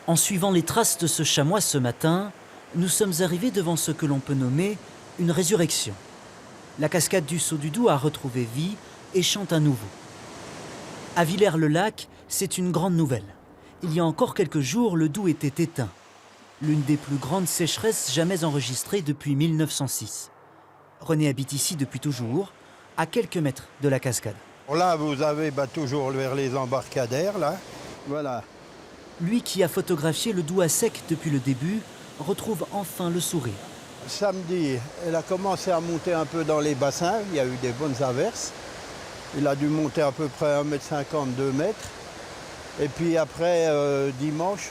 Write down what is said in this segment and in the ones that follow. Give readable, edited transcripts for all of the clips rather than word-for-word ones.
En suivant les traces de ce chamois ce matin, nous sommes arrivés devant ce que l'on peut nommer une résurrection. La cascade du Saut du Doubs a retrouvé vie et chante à nouveau. À Villers-le-Lac, c'est une grande nouvelle. Il y a encore quelques jours, le Doubs était éteint. L'une des plus grandes sécheresses jamais enregistrées depuis 1906. René habite ici depuis toujours, à quelques mètres de la cascade. Là, vous avez toujours vers les embarcadères, là. Voilà. Lui qui a photographié le Doubs à sec depuis le début, retrouve enfin le sourire. Samedi, elle a commencé à monter un peu dans les bassins, il y a eu des bonnes averses. Il a dû monter à peu près 1,50 m, 2 mètres. Et puis après, dimanche,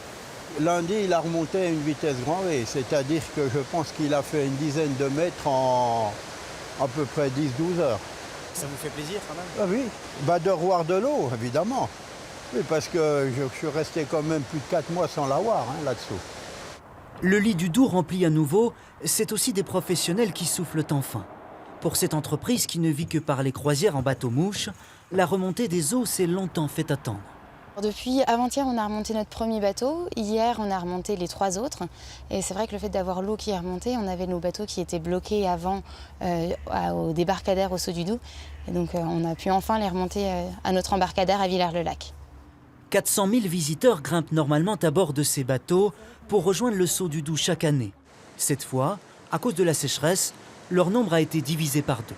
lundi, il a remonté à une vitesse grand V. C'est-à-dire que je pense qu'il a fait une dizaine de mètres en à peu près 10-12 heures. Ça vous fait plaisir quand même? Ah oui, de revoir de l'eau, évidemment. Oui, parce que je suis resté quand même plus de 4 mois sans l'avoir là-dessous. Le lit du Doubs rempli à nouveau, c'est aussi des professionnels qui soufflent enfin. Pour cette entreprise qui ne vit que par les croisières en bateau-mouche, la remontée des eaux s'est longtemps fait attendre. Depuis avant-hier, on a remonté notre premier bateau. Hier, on a remonté les 3 autres. Et c'est vrai que le fait d'avoir l'eau qui est remontée, on avait nos bateaux qui étaient bloqués avant au débarcadère au Saut du Doubs. Et donc on a pu enfin les remonter à notre embarcadère à Villers-le-Lac. 400 000 visiteurs grimpent normalement à bord de ces bateaux pour rejoindre le Saut du Doubs chaque année. Cette fois, à cause de la sécheresse, leur nombre a été divisé par 2.